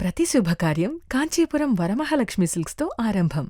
ప్రతి శుభకార్యం కాంచీపురం వరమహాలక్ష్మి సిల్క్స్తో ఆరంభం.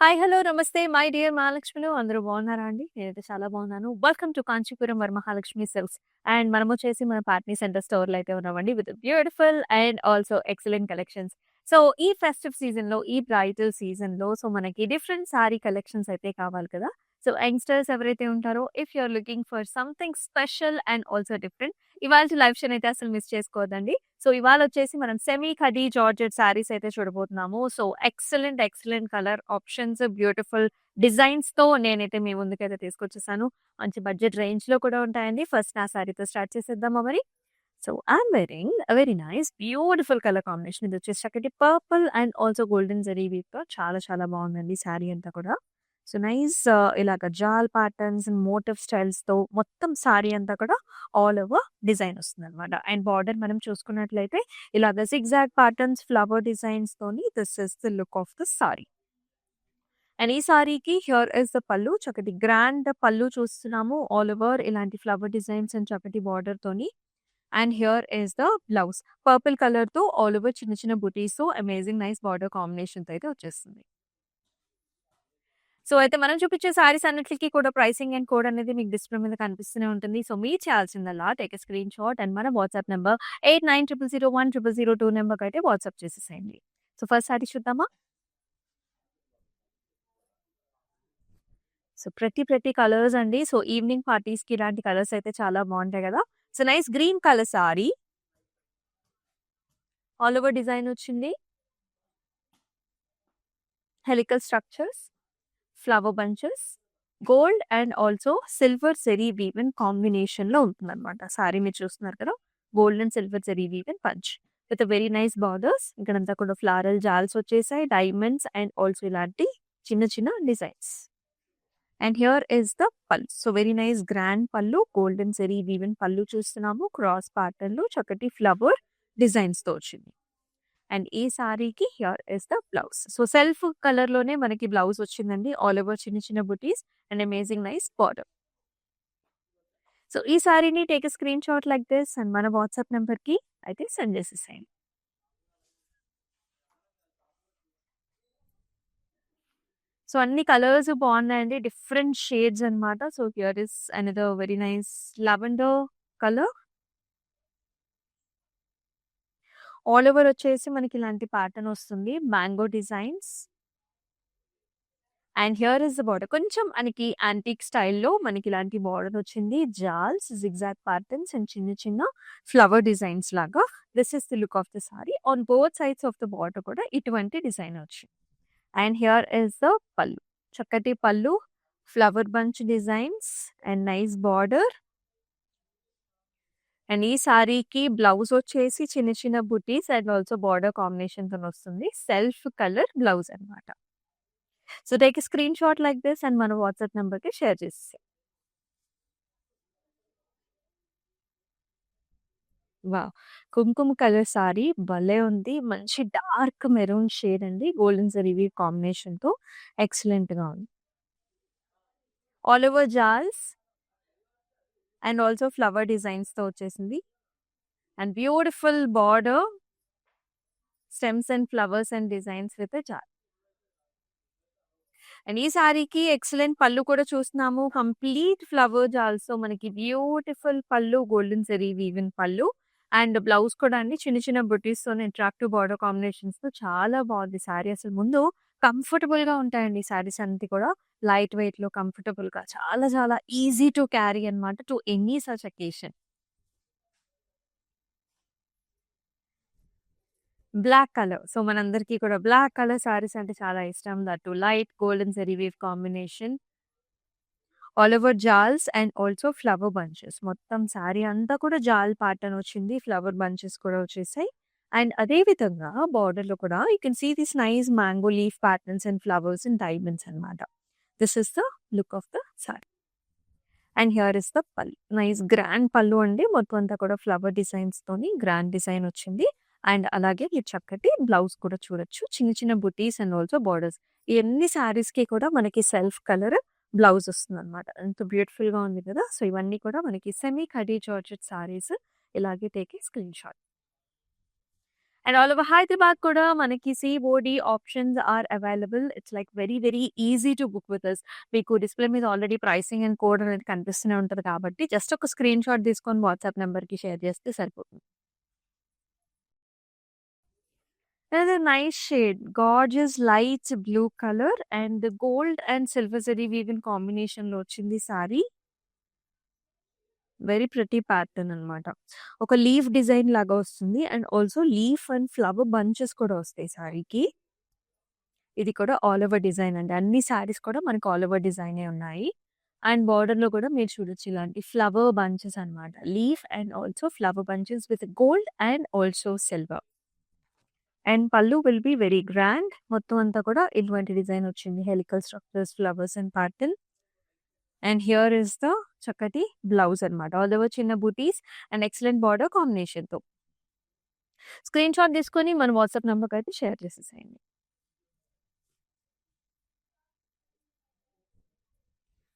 హాయ్ హలో నమస్తే మై డియర్ మహాలక్ష్మిలు అందరూ బాగున్నారా అండి? నేనైతే చాలా బాగున్నాను. Welcome to Kanchipuram Varamahalakshmi silks. And మనం వచ్చేసి మన పార్ట్నీ సెంటర్ స్టోర్లో అయితే ఉన్నామండి with beautiful and also excellent collections. So ఈ ఫెస్టివ్ సీజన్లో, ఈ బ్రైడల్ సీజన్లో సో మనకి డిఫరెంట్ సారీ కలెక్షన్స్ అయితే కావాలి కదా. సో యంగ్స్టర్స్ ఎవరైతే ఉంటారో, if you are looking for something special and also different, ఇవాల్టి లైవ్ షోని అయితే అసలు మిస్ చేసుకోవద్దండి. సో ఇవాళ వచ్చేసి మనం సెమీ ఖడీ జార్జెట్ సారీస్ అయితే చూడబోతున్నాము. So excellent colour options, beautiful designs తో నేనైతే మీ ముందుకైతే తీసుకొచ్చేసాను. మంచి బడ్జెట్ రేంజ్ లో కూడా ఉంటాయండి. ఫస్ట్ నా సారీతో స్టార్ట్ చేసేద్దామా మరి? So I'm wearing very nice beautiful colour combination. ఇది వచ్చేసి చక్కటి purple and also golden zari weave తో చాలా చాలా బాగుందండి సారీ అంతా కూడా. సో నైస్ ఇలాగ జాల్ ప్యాటర్న్స్ అండ్ మోటివ్ స్టైల్స్ తో మొత్తం సారీ అంతా కూడా ఆల్ ఓవర్ డిజైన్ వస్తుంది అనమాట. అండ్ బార్డర్ మనం చూసుకున్నట్లయితే ఇలాగ zigzag ప్యాటర్న్స్, ఫ్లవర్ డిజైన్స్ తోని this is the look of the sari. And ఈ సారీకి హియర్ ఇస్ ద పళ్ళు. చక్కటి గ్రాండ్ పళ్ళు చూస్తున్నాము. ఆల్ ఓవర్ ఇలాంటి ఫ్లవర్ డిజైన్స్ అండ్ చక్కటి బార్డర్ తోని. And here is the blouse. Purple colour తో ఆల్ ఓవర్ చిన్న చిన్న బుటీస్ తో అమేజింగ్ నైస్ బార్డర్ కాంబినేషన్ తో అయితే వచ్చేస్తుంది. సో అయితే మనం చూపించే సారీస్ అన్నిటికి కూడా ప్రైసింగ్ అండ్ కోడ్ అనేది మీకు డిస్ప్లే మీద కనిపిస్తూనే ఉంటుంది. సో మీరు చేయాల్సిందల్లా take a screenshot and మన వాట్సాప్ నెంబర్ 8900010002 నెంబర్కి అయితే వాట్సాప్ చేసేసేయండి. సో ఫస్ట్ సారీ చూద్దామా? సో ప్రతి కలర్స్ అండి. సో ఈవినింగ్ పార్టీస్ కి ఇలాంటి కలర్స్ అయితే చాలా బాగుంటాయి కదా. So nice green colour sari, all over design వచ్చింది. Helical structures, flower bunches, gold and also silver zari woven combination లో ఉంటుందన్నమాట. సారీ మీరు చూస్తున్నారు కదా, gold and silver zari woven bunch with very nice borders. ఇక్కడంతా కూడా ఫ్లారల్ జాల్స్ వచ్చేసాయి, డైమండ్స్ అండ్ ఆల్సో ఇలాంటి చిన్న చిన్న designs. And here is the పల్లు. సో వెరీ నైస్ గ్రాండ్ పల్లు, గోల్డెన్ జెరీ వీవెన్ పల్లు చూస్తున్నాము. క్రాస్ ప్యాటర్న్ లో చక్కటి ఫ్లవర్ డిజైన్స్ తో వచ్చింది. అండ్ ఈ సారీకి here is the blouse. So self colour లోనే మనకి బ్లౌజ్ వచ్చిందండి. ఆల్ ఓవర్ చిన్న చిన్న butis and amazing nice border. So ఈ సారీని take a screenshot like this and మన వాట్సాప్ నెంబర్ కి అయితే సెండ్ చేసేసేయండి. సో అన్ని కలర్స్ బాగున్నాయండి, డిఫరెంట్ షేడ్స్ అన్నమాట. So here is another very nice lavender colour. All over వచ్చేసి మనకి ఇలాంటి ప్యాటర్న్ వస్తుంది, mango designs. And here is the border. కొంచెం మనకి యాంటిక్ స్టైల్లో మనకి ఇలాంటి బార్డర్ వచ్చింది. జాల్స్, జిగ్జాగ్ ప్యాటర్న్స్ అండ్ చిన్న చిన్న ఫ్లవర్ డిజైన్స్ లాగా. This is the look of the sorry. On both sides of the border కూడా ఇటువంటి డిజైన్ వచ్చింది. అండ్ హియర్ ఇస్ ద పల్లు. చక్కటి పల్లు, flower bunch designs and nice border. And ఈ సారీకి బ్లౌజ్ వచ్చేసి చిన్న చిన్న butis and also border combination తో వస్తుంది. సెల్ఫ్ కలర్ బ్లౌజ్ అన్నమాట. So take screenshot like this and మన వాట్సాప్ నెంబర్ కి షేర్ చేసి. వావ్! కుంకుమ కలర్ సారీ భలే ఉంది. మంచి డార్క్ మెరూన్ షేడ్ అండి. గోల్డెన్ జరీ వీవ్ కాంబినేషన్ తో ఎక్సలెంట్ గా ఉంది. All over jaals and also flower designs తో వచ్చేసింది. And beautiful border, stems and flowers and designs with jaal. And ఈ సారీకి ఎక్సలెంట్ పళ్ళు కూడా చూస్తున్నాము. కంప్లీట్ ఫ్లవర్ జాల్స్ తో మనకి బ్యూటిఫుల్ పళ్ళు, గోల్డెన్ జరీ వీవెన్ పళ్ళు. అండ్ బ్లౌజ్ కూడా అండి చిన్న చిన్న బుటీస్ తో అట్రాక్టివ్ బార్డర్ కాంబినేషన్స్ తో చాలా బాగుంది సారీ. అసలు ముందు కంఫర్టబుల్ గా ఉంటాయండి సారీస్ అన్ని కూడా. లైట్ వెయిట్ లో కంఫర్టబుల్ గా చాలా చాలా ఈజీ టు క్యారీ అన్నమాట to any such occasion. Black colour. So మనందరికీ కూడా బ్లాక్ కలర్ సారీస్ అంటే చాలా ఇష్టం. That too light golden zari weave combination. All over jaals and also flower bunches. మొత్తం సారీ అంతా కూడా జాల్ ప్యాటర్న్ వచ్చింది. ఫ్లవర్ బంచెస్ కూడా వచ్చేసాయి. అండ్ అదే విధంగా బార్డర్ లో కూడా you can see this nice mango leaf patterns and flowers and diamonds అన్నమాట. This is the look of the sari. And here is the pallu. Nice grand pallu అండి. మొత్తం అంతా కూడా ఫ్లవర్ డిజైన్స్ తోని గ్రాండ్ డిజైన్ వచ్చింది. అండ్ అలాగే మీరు చక్కటి బ్లౌజ్ కూడా చూడొచ్చు. చిన్న చిన్న బుటీస్ అండ్ ఆల్సో బార్డర్స్. ఈ అన్ని సారీస్ కి కూడా మనకి సెల్ఫ్ కలర్ బ్లౌజ్ వస్తుంది అనమాట. ఎంత బ్యూటిఫుల్ గా ఉంది కదా. సో ఇవన్నీ కూడా మనకి సెమీ ఖడీ జార్జెట్ సారీస్. ఇలాగే take a screenshot. And all over Hyderabad కూడా మనకి COD options are available. It's like very, very easy to book with us. మీకు డిస్‌ప్లే మీద ఆల్రెడీ ప్రైసింగ్ అండ్ కోడ్ అనేది కనిపిస్తూనే ఉంటది కాబట్టి జస్ట్ ఒక స్క్రీన్‌షాట్ తీసుకొని వాట్సాప్ నంబర్‌కి షేర్ చేస్తే సరిపోతుంది. Another nice shade, gorgeous light blue color and the gold and silver zari weaving combination లో వచ్చింది సారీ. వెరీ ప్రిటీ ప్యాటర్న్ అన్నమాట. ఒక లీఫ్ డిజైన్ లాగా వస్తుంది and also leaf and flower bunches కూడా వస్తాయి సారీకి. ఇది కూడా ఆల్ ఓవర్ డిజైన్ అండి. అన్ని సారీస్ కూడా మనకు ఆల్ ఓవర్ డిజైనే ఉన్నాయి. అండ్ బోర్డర్‌లో కూడా మీరు చూడొచ్చు ఇలాంటి ఫ్లవర్ బంచెస్ అన్నమాట. Leaf and also flower bunches with gold and also silver. And పల్లు విల్ బి వెరీ గ్రాండ్. మొత్తం అంతా కూడా ఇటువంటి డిజైన్ వచ్చింది. Helical structures, flowers and pattern. And here is the చక్కటి బ్లౌజ్ అన్నమాట. ఆల్ ఓవర్ చిన్న బూటీస్ అండ్ ఎక్సలెంట్ బోర్డర్ కాంబినేషన్‌తో. స్క్రీన్‌షాట్ తీసుకొని మన వాట్సాప్ నంబర్‌కైతే షేర్ చేసేసేయండి.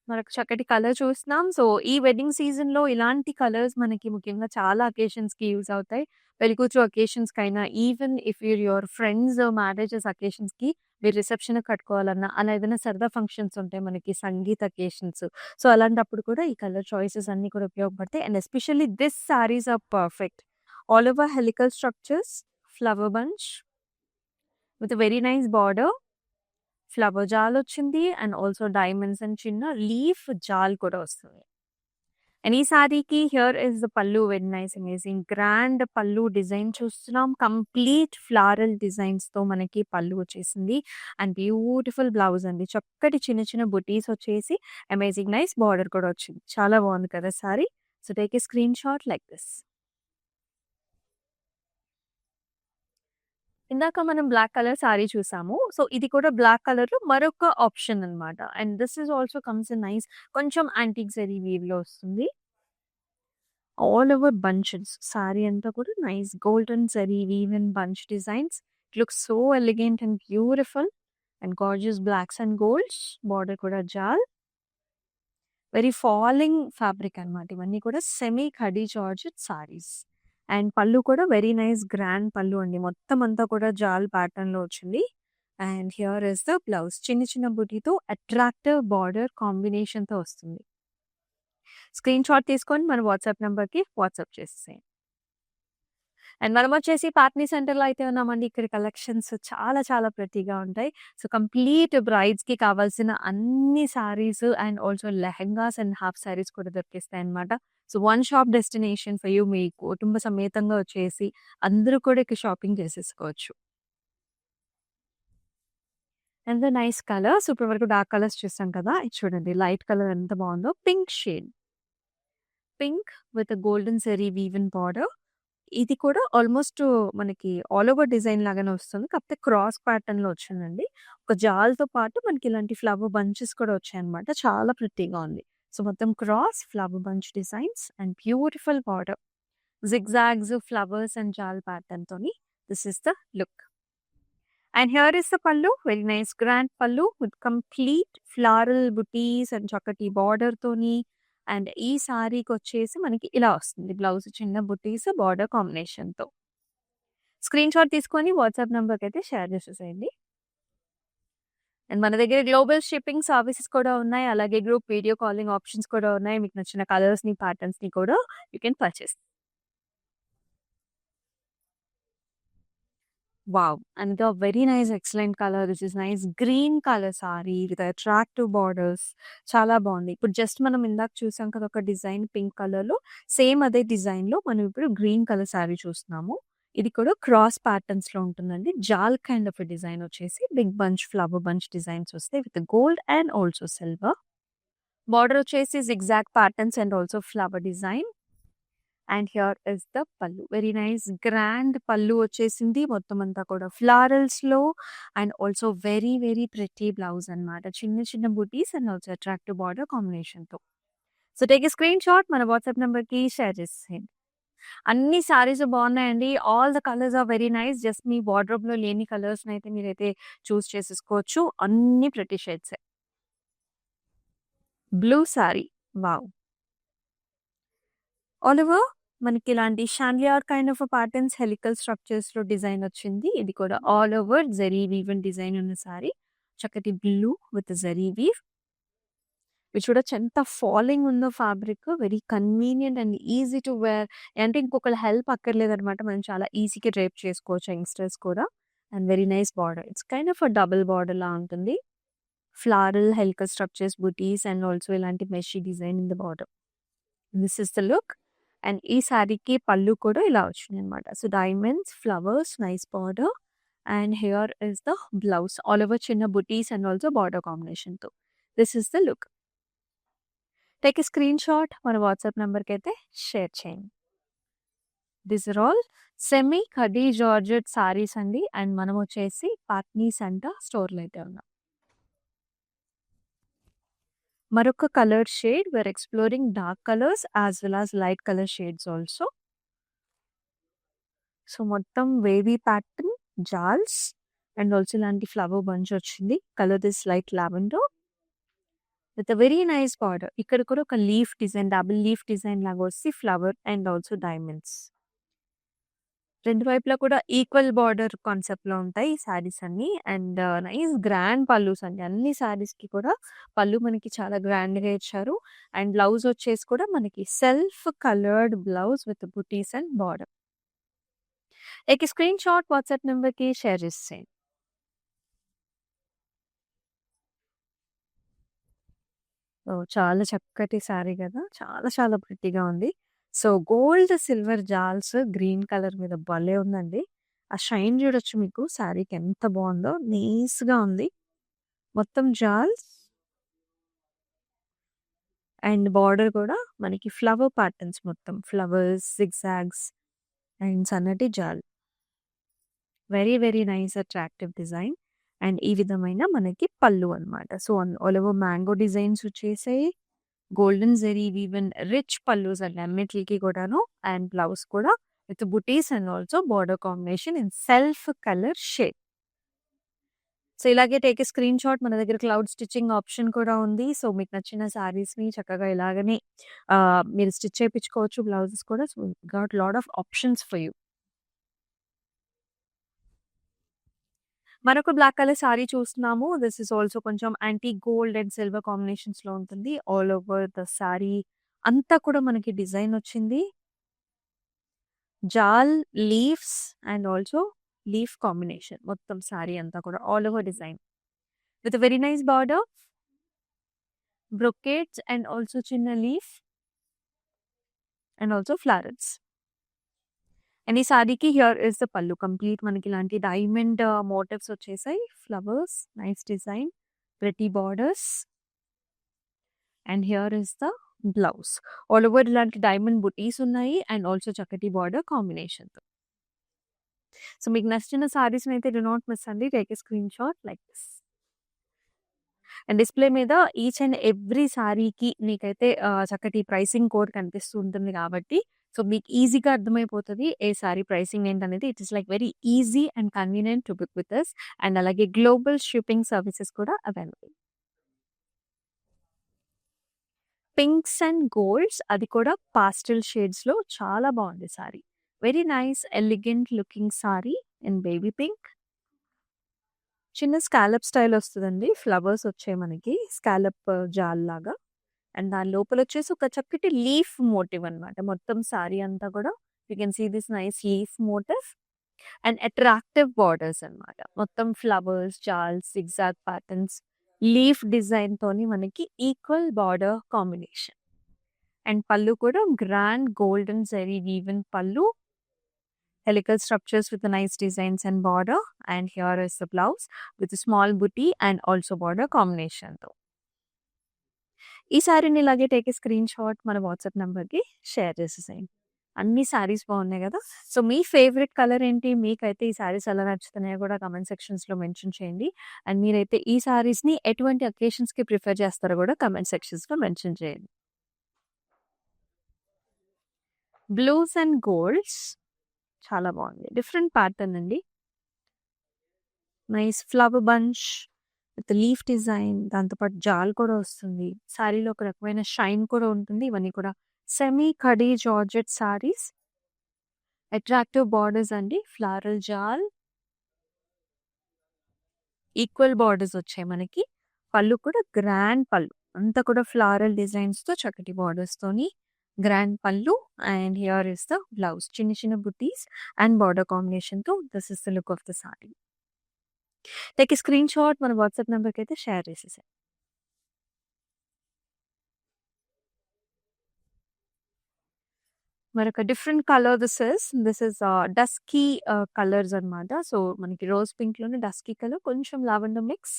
మనకు చక్కటి కలర్ చూస్తున్నాం. సో, ఈ వెడ్డింగ్ సీజన్‌లో ఇలాంటి కలర్స్ మనకి ముఖ్యంగా చాలా అకేషన్స్‌కి యూజ్ అవుతాయి. పెళ్ళికూతురు అకేషన్స్‌కైనా even if your friends marriages అకేషన్స్‌కి మీరు రిసెప్షన్‌కి కట్టుకోవాలన్నా, అలా ఏదైనా సరదా ఫంక్షన్స్ ఉంటాయి మనకి సంగీత్ అకేషన్స్. సో, అలాంటప్పుడు కూడా ఈ కలర్ చాయిసెస్ అన్నీ కూడా ఉపయోగపడతాయి. And especially this saris are perfect. All over helical structures, flower bunch with very nice border. Flower jaal వచ్చింది అండ్ ఆల్సో డైమండ్స్ అండ్ చిన్న లీఫ్ జాల్ కూడా వస్తుంది. అండ్ ఈ సారీకి here is the pallu. Very nice amazing grand pallu design చూస్తున్నాం. కంప్లీట్ ఫ్లారల్ డిజైన్స్ తో మనకి పల్లు వచ్చేసింది అండ్ బ్యూటిఫుల్ బ్లౌజ్ అండి. చక్కటి చిన్న చిన్న బుటీస్ వచ్చేసి అమేజింగ్ నైస్ బార్డర్ కూడా వచ్చింది. చాలా బాగుంది కదా sari. So take a screenshot like this. ఇందాక మనం బ్లాక్ కలర్ సారీ చూసాము. సో, ఇది కూడా బ్లాక్ కలర్‌లో మరొక ఆప్షన్ అన్నమాట. And this is also comes in nice కొంచెం యాంటిక్ జరీ వీవ్‌లో వస్తుంది. ఆల్ ఓవర్ బంచెస్ సారీ అంతా కూడా nice golden zari weave and bunch designs. It looks so elegant and beautiful and gorgeous blacks and golds. Border కూడా jaal. Very falling fabric అన్నమాట. ఇవన్నీ కూడా semi khadi georgette saris. And pallu కూడా వెరీ నైస్ గ్రాండ్ పళ్ళు అండి. మొత్తం అంతా కూడా జాల్ ప్యాటర్న్‌లో వచ్చింది. And here is the blouse. చిన్న చిన్న బుటీతో అట్రాక్టివ్ బార్డర్ కాంబినేషన్‌తో వస్తుంది. స్క్రీన్ షాట్ తీసుకొని మన వాట్సాప్ నంబర్‌కి వాట్సాప్ చేసేసేయండి. అండ్ మనం వచ్చేసి పాట్నీ సెంటర్‌లో అయితే ఉన్నామండి. ఇక్కడ కలెక్షన్స్ చాలా చాలా ప్రెట్టీగా ఉంటాయి. సో, కంప్లీట్ బ్రైడ్స్‌కి కావాల్సిన అన్ని saris and also lehengas and half saris కూడా దొరికేస్తాయన్నమాట. So, one shop destination for you. మీ కుటుంబ సమేతంగా వచ్చేసి అందరూ కూడా ఇక్కడ షాపింగ్ చేసేసుకోవచ్చు. And the nice colours. ఇప్పటి వరకు డార్క్ కలర్స్ చూసాం కదా! ఇది చూడండి లైట్ కలర్ ఎంత బావుందో. Pink shade. Pink with golden zari woven border. ఇది కూడా ఆల్మోస్ట్ మనకి ఆల్ ఓవర్ డిజైన్ లాగానే వస్తుంది. కాకపోతే క్రాస్ ప్యాటర్న్‌లో వచ్చిందండి. ఒక జాల్‌తో పాటు మనకి ఇలాంటి ఫ్లవర్ బంచెస్ కూడా వచ్చాయన్నమాట. చాలా ప్రిట్టీగా ఉంది. సో, మొత్తం cross flower bunch designs and beautiful border. Zigzags, flowers and jaal ప్యాటర్న్‌తోని this is the look. And here is the pallu. Very nice grand pallu with complete floral butis and చక్కటి బార్డర్‌తోని అండ్ ఈ సారీకొచ్చేసి మనకి ఇలా వస్తుంది. బ్లౌజ్ చిన్న బుటీస్ బార్డర్ కాంబినేషన్‌తో. స్క్రీన్ షాట్ తీసుకొని వాట్సాప్ నంబర్‌కైతే షేర్ చేసేసేయండి. అండ్ మన దగ్గర గ్లోబల్ షిప్పింగ్ సర్వీసెస్ కూడా ఉన్నాయి. అలాగే గ్రూప్ వీడియో కాలింగ్ ఆప్షన్స్ కూడా ఉన్నాయి. మీకు నచ్చిన కలర్స్‌ని, ప్యాటర్న్స్‌ని కూడా you can purchase. Wow! And very nice excellent colour. This is nice green colour sorry with attractive borders. చాలా బావుంది. ఇప్పుడు జస్ట్ మనం ఇందాక చూసాం కదా! ఒక డిజైన్ పింక్ కలర్‌లో. సేమ్ అదే డిజైన్‌లో మనం ఇప్పుడు గ్రీన్ కలర్ సారీ చూస్తున్నాము. ఇది కూడా క్రాస్ ప్యాటర్న్స్‌లో ఉంటుందండి. Jaal kind of a design వచ్చేసి big bunch, flower bunch designs వస్తాయి with gold and also silver. Border వచ్చేసి zigzag patterns and also flower design. And here is the pallu. Very nice grand pallu వచ్చేసింది. మొత్తం అంతా కూడా ఫ్లారల్స్‌లో and also very very pretty blouse అన్నమాట. చిన్న చిన్న butis and also attractive border కాంబినేషన్‌తో. So, take a screenshot మన వాట్సాప్ నంబర్‌కి షేర్ చేసేసేయండి. అన్ని సారీస్ బాగున్నాయండి. All the colours are very nice. Just మీ వార్డ్‌రోబ్‌లో లేని కలర్స్‌నైతే మీరైతే చూజ్ చేసేసుకోవచ్చు. అన్ని ప్రిటీ షేడ్సే. Blue sari. Wow! All over మనకి ఇలాంటి chandelier kind of patterns helical స్ట్రక్చర్స్‌లో డిజైన్ వచ్చింది. ఇది కూడా all over zari woven design ఉన్న సారీ. చక్కటి బ్లూ విత్ జరీ వీవ్. ఇది చూడొచ్చు ఎంత ఫాలింగ్ ఉందో fabric. Very convenient and easy to wear. అంటే ఇంకొకళ్ళ హెల్ప్ అక్కర్లేదనమాట. మనం చాలా ఈజీగా డ్రేప్ చేసుకోవచ్చు యంగ్‌స్టర్స్ కూడా. And very nice border. It's kind of double బార్డర్‌లా ఉంటుంది. Floral helical structures, butis and also ఇలాంటి మెషీ design in the border. This is the look. And ఈ సారీకి పళ్ళు కూడా ఇలా వచ్చిందనమాట. So diamonds, flowers, nice border. And here is the blouse. All over చిన్న బూటీస్ అండ్ ఆల్సో బార్డర్ కాంబినేషన్‌తో. This is the look. Take a screenshot మన WhatsApp నంబర్‌కైతే share చేయండి. These are all semi khadi georgette saris అండి. అండ్ మనం వచ్చేసి పాట్నీ సెంట స్టోర్‌లో అయితే ఉన్నాం. మరొక colour shade we are exploring dark colours as well as light colour shades also. So మొత్తం wavy pattern, jaals and also ఇలాంటి ఫ్లవర్ బంచ్ వచ్చింది. Colour this light lavender with a very nice border. ఇక్కడ కూడా ఒక leaf design, double leaf design లాగా వచ్చి flower and also diamonds. రెండు వైపులా కూడా ఈక్వల్ బార్డర్ కాన్సెప్ట్‌లో ఉంటాయి ఈ సారీస్ అన్నీ. అండ్ నైస్ గ్రాండ్ పల్లూస్ అండి. అన్ని సారీస్‌కి కూడా పళ్ళు మనకి చాలా గ్రాండ్‌గా ఇచ్చారు. అండ్ బ్లౌజ్ వచ్చేసి కూడా మనకి self coloured blouse with butis and border. Take a screen shot WhatsApp నంబర్‌కి షేర్ చేసేయండి. ఓహ్! చాలా చక్కటి సారీ గదా! చాలా చాలా ప్రిట్టీగా ఉంది. So gold, silver jaals green colour మీద భలే ఉందండి. ఆ షైన్ చూడొచ్చు మీకు సారీకి ఎంత బావుందో. నైస్‌గా ఉంది. మొత్తం జాల్స్ అండ్ బార్డర్ కూడా మనకి ఫ్లవర్ ప్యాటర్న్స్ మొత్తం. ఫ్లవర్స్, జిగ్‌జాగ్స్ అండ్ సన్నటి jaal. Very very nice attractive design. And ఈ విధమైన మనకి పళ్ళు అన్నమాట. So all over mango designs వచ్చేసాయి. Golden zari woven rich pallus అండి అన్నిట్లికి కూడాను. అండ్ బ్లౌజ్ కూడా with butis and also border combination in self colour shade. So ఇలాగే టేక్ ఎ స్క్రీన్ షాట్. మన దగ్గర క్లౌడ్ స్టిచ్చింగ్ ఆప్షన్ కూడా ఉంది. సో మీకు నచ్చిన సారీస్‌ని చక్కగా ఇలాగనే మీరు స్టిచ్ చేపించుకోవచ్చు బ్లౌజెస్ కూడా. So got lot of options for you. మరొక బ్లాక్ కలర్ సారీ చూస్తున్నాము. దిస్ ఇస్ ఆల్సో కొంచెం యాంటిక్ గోల్డ్ అండ్ సిల్వర్ కాంబినేషన్స్‌లో ఉంటుంది. ఆల్ ఓవర్ ద సారీ అంతా కూడా మనకి డిజైన్ వచ్చింది. Jaal, leaves and also leaf combination. మొత్తం సారీ అంతా కూడా all over design. With very nice border, brocades and also చిన్న leaf and also florals. And ఈ సారీకి here is the pallu. Complete మనకి ఇలాంటి డైమండ్ మోటివ్స్ వచ్చేసాయి. Flowers, nice design, pretty borders. And here is the blouse. All over ఇలాంటి diamond butis ఉన్నాయి and also చక్కటి border కాంబినేషన్‌తో. సో మీకు నచ్చిన సారీస్‌ని అయితే డు నాట్ మిస్ అండి. Take a screenshot like this. And display మీద ఈచ్ అండ్ ఎవ్రీ సారీకి మీకైతే చక్కటి ప్రైసింగ్ కోడ్ కనిపిస్తూ ఉంటుంది కాబట్టి, సో మీకు ఈజీగా అర్థమైపోతది. ఏ సారీ ప్రైసింగ్ ఏంటనేది. It is like very easy and convenient to book with us. And అలాగే గ్లోబల్ షిప్పింగ్ సర్వీసెస్ కూడా అవైలబుల్. పింక్స్ అండ్ గోల్డ్స్ అది కూడా పాస్టెల్ షేడ్స్‌లో చాలా బావుంది sari. Very nice elegant looking sari in baby pink. చిన్న స్కాలప్ స్టైల్ వస్తదండి. ఫ్లవర్స్ వచ్చాయి మనకి. స్కాలప్ జాల్‌లాగా. అండ్ దాని లోపలొచ్చేసి ఒక చక్కటి లీఫ్ మోటివ్ అన్నమాట. మొత్తం సారీ అంతా కూడా you can see this nice leaf motif and attractive borders అన్నమాట. మొత్తం flowers, jaals, zigzag patterns, leaf డిజైన్‌తోని మనకి equal border combination. And pallu కూడా grand golden zari woven pallu. Helical structures with the nice designs and border. And here is the blouse with a small booty and also border combination though. ఈ సారీని ఇలాగే take a screenshot మన WhatsApp నంబర్‌కి share చేసేసేయండి. అన్ని సారీస్ బాగున్నాయి గదా! So మీ favourite colour ఏంటి? మీకైతే ఈ సారీస్ ఎలా నచ్చుతున్నాయో కూడా కామెంట్ సెక్షన్స్‌లో మెన్షన్ చేయండి. అండ్ మీరైతే ఈ సారీస్‌ని ఎటువంటి అకేషన్స్‌కి ప్రిఫర్ చేస్తారో కూడా కామెంట్ సెక్షన్స్‌లో మెన్షన్ చేయండి. బ్లూస్ అండ్ గోల్డ్స్ చాలా బాగుంది. డిఫరెంట్ ప్యాటర్న్ అండి. Nice flower bunch with leaf design. దాంతో పాటు జాల్ కూడా వస్తుంది. సారీలో ఒక రకమైన షైన్ కూడా ఉంటుంది. ఇవన్నీ కూడా semi khaddi georgette saris. Attractive borders అండి. ఫ్లారల్ జాల్. ఈక్వల్ బార్డర్స్ వచ్చాయి మనకి. పళ్ళు కూడా గ్రాండ్ పళ్ళు. అంతా కూడా ఫ్లారల్ డిజైన్స్‌తో చక్కటి బార్డర్స్‌తోని grand pallu. And here is the blouse. చిన్న చిన్న బుటీస్ అండ్ బార్డర్ కాంబినేషన్‌తో this is the look of the sari. Take a screenshot మన వాట్సాప్ నంబర్‌కైతే షేర్ చేసేసేయండి. మరొక different colour this is dusky colours అన్నమాట. సో, మనకి రోజ్ పింక్‌లోనే డస్కీ కలర్, కొంచెం lavender mix.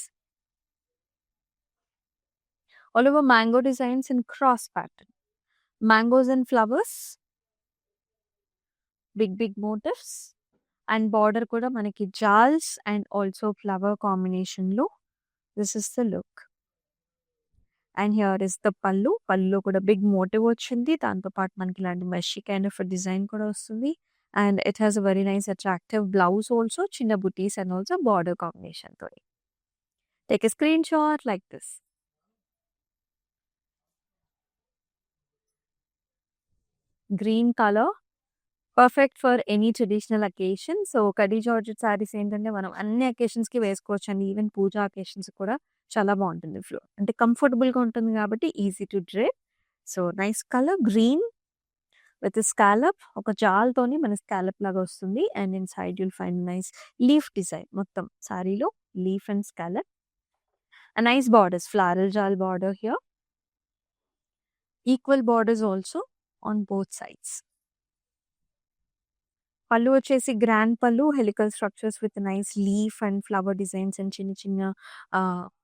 All over mango designs in cross pattern. Mangoes and flowers. Big motifs. And border కూడా మనకి జాల్స్ అండ్ ఆల్సో ఫ్లవర్ కాంబినేషన్‌లో this is the look. And here is the పళ్ళు. పళ్ళులో కూడా big motive వచ్చింది. దాంతో పాటు మనకి ఇలాంటి మెషీ కైండ్ ఆఫ్ డిజైన్ కూడా వస్తుంది. And it has a very nice attractive blouse also. చిన్న బుటీస్ అండ్ ఆల్సో బార్డర్ కాంబినేషన్‌తో. Take a screenshot like this. Green colour. Perfect for any traditional occasion. So, khadi georgette saris ఏంటంటే మనం అన్ని అకేషన్స్‌కి వేసుకోవచ్చండి. ఈవెన్ పూజా occasions కూడా చాలా బావుంటుంది. అంటే కంఫర్టబుల్‌గా ఉంటుంది కాబట్టి easy to drape. So, nice colour green with scallop. ఒక జాల్‌తోని మన స్కాలప్ లాగా వస్తుంది. And inside you'll find nice leaf design. మొత్తం సారీలో leaf and scallop. And nice borders. Floral jaal border here. Equal borders also on both sides. Pallu వచ్చేసి grand pallu. Helical structures with nice leaf and flower designs and చిన్న చిన్న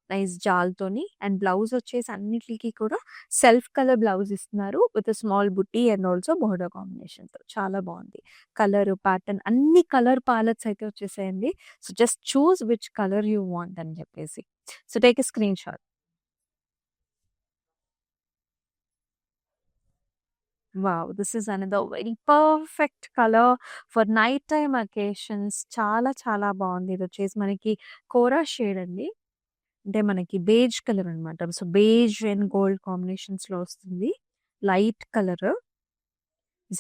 నైస్ జాల్‌తోని. And blouse వచ్చేసి అన్నిట్లికి కూడా సెల్ఫ్ కలర్ బ్లౌజ్ ఇస్తున్నారు. With small butti and also border కాంబినేషన్‌తో. చాలా బావుంది. కలర్ ప్యాటర్న్ అన్ని కలర్ పాలెట్స్ అయితే వచ్చేసాయండి. So, just choose which colour you want అని చెప్పేసి. So, take a screenshot. Wow! This is another very perfect colour for night time occasions. చాలా చాలా బావుంది. ఇదొచ్చేసి మనకి కోరా షేడ్ అండి. అంటే మనకి బేజ్ కలర్ అనమాట. సో, బేజ్ అండ్ గోల్డ్ కాంబినేషన్స్‌లో వస్తుంది. Light colour.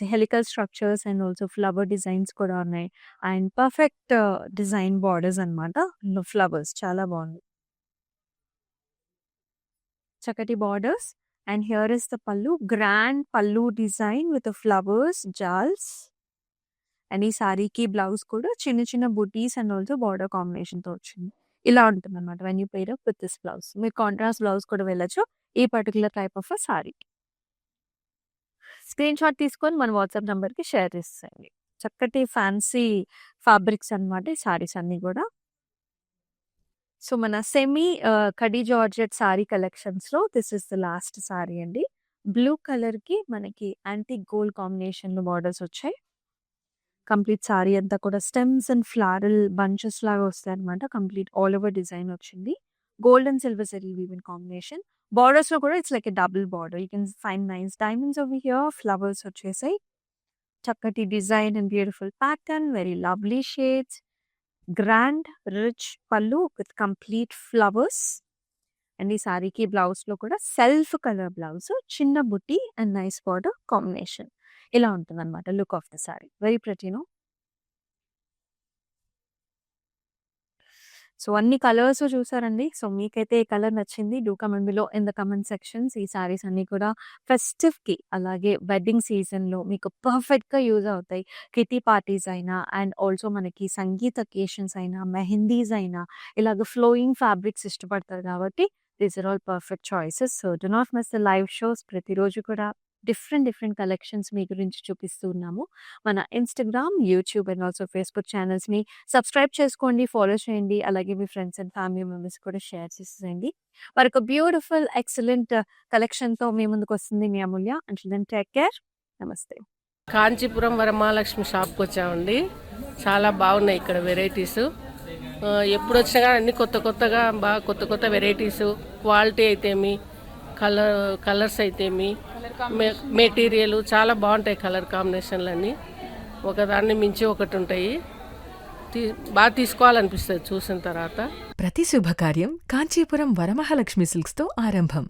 Helical structures and also flower designs కూడా ఉన్నాయి. అండ్ పర్ఫెక్ట్ డిజైన్ బార్డర్స్ అనమాట. ఫ్లవర్స్ చాలా బావుంది. చక్కటి borders. And here is the పల్లు. Grand pallu design with flowers, జాల్స్. And ఈ సారీకి బ్లౌజ్ కూడా చిన్న చిన్న బుటీస్ అండ్ ఆల్సో బార్డర్ కాంబినేషన్‌తో వచ్చింది. ఇలా ఉంటుందన్నమాట when you pair up with this blouse. మీరు కాంట్రాస్ట్ బ్లౌజ్ కూడా వెళ్ళొచ్చు ఈ particular type of sorry. Screen shot తీసుకొని మన వాట్సాప్ నంబర్‌కి షేర్ చేసేయండి. చక్కటి ఫ్యాన్సీ ఫ్యాబ్రిక్స్ అన్నమాట ఈ సారీస్ అన్నీ కూడా. సో, మన సెమీ కడీ జార్జెట్ సారీ కలెక్షన్స్‌లో this is the last sari అండి. బ్లూ కలర్‌కి మనకి యాంటిక్ గోల్డ్ కాంబినేషన్‌లో బార్డర్స్ వచ్చాయి. కంప్లీట్ సారీ అంతా కూడా స్టెమ్స్ అండ్ ఫ్లారల్ బంచెస్ లాగా వస్తాయన్నమాట. కంప్లీట్ ఆల్ ఓవర్ డిజైన్ వచ్చింది. Gold and silver zari weaving combination. బార్డర్స్‌లో కూడా it's like a double border. You can find nice diamonds over here. Flowers వచ్చేసాయి. చక్కటి design and beautiful pattern. Very lovely shades. Grand rich పల్లు with complete flowers. And ఈ సారీకి బ్లౌజ్‌లో కూడా self colour blouse. చిన్న బుట్టి అండ్ నైస్ బార్డర్ కాంబినేషన్. ఇలా ఉంటుందన్నమాట look of the sari. Very pretty no? So, అన్ని కలర్స్ చూసారండి. సో, మీకైతే ఏ కలర్ నచ్చింది do comment below in the comment sections. ఈ సారీస్ అన్నీ కూడా ఫెస్టివ్‌కి అలాగే వెడ్డింగ్ సీజన్‌లో మీకు పర్ఫెక్ట్‌గా యూజ్ అవుతాయి. కిట్టి పార్టీస్ అయినా అండ్ ఆల్సో మనకి సంగీత్ అకేషన్స్ అయినా, మెహందీస్ అయినా ఇలాగ ఫ్లోయింగ్ ఫ్యాబ్రిక్స్ ఇష్టపడతారు కాబట్టి these are all perfect choices. So, do not miss the live shows. ప్రతిరోజు కూడా డిఫరెంట్ కలెక్షన్స్ మీ గురించి చూపిస్తూ ఉన్నాము. మన Instagram, YouTube and also Facebook ఛానల్స్‌ని సబ్స్క్రైబ్ చేసుకోండి, ఫాలో చేయండి. అలాగే మీ ఫ్రెండ్స్ అండ్ ఫ్యామిలీ మెంబర్స్ కూడా షేర్ చేసేయండి. మరొక బ్యూటిఫుల్ ఎక్సలెంట్ కలెక్షన్‌తో మీ ముందుకొస్తుంది మీ Amulya. Until then take care. నమస్తే. కాంచీపురం వరమహాలక్ష్మి షాప్కి వచ్చామండి. చాలా బాగున్నాయి ఇక్కడ వెరైటీస్. ఎప్పుడు వచ్చినా కానీ అన్ని కొత్తగా బాగా కొత్త వెరైటీస్. క్వాలిటీ అయితేమి, కలర్స్ అయితేమి, మెటీరియల్ చాలా బాగుంటాయి. కలర్ కాంబినేషన్లు అన్నీ ఒకదాన్ని మించి ఒకటి ఉంటాయి. బాగా తీసుకోవాలనిపిస్తుంది చూసిన తర్వాత. ప్రతి శుభకార్యం కాంచీపురం వరమహాలక్ష్మి సిల్క్స్‌తో ఆరంభం.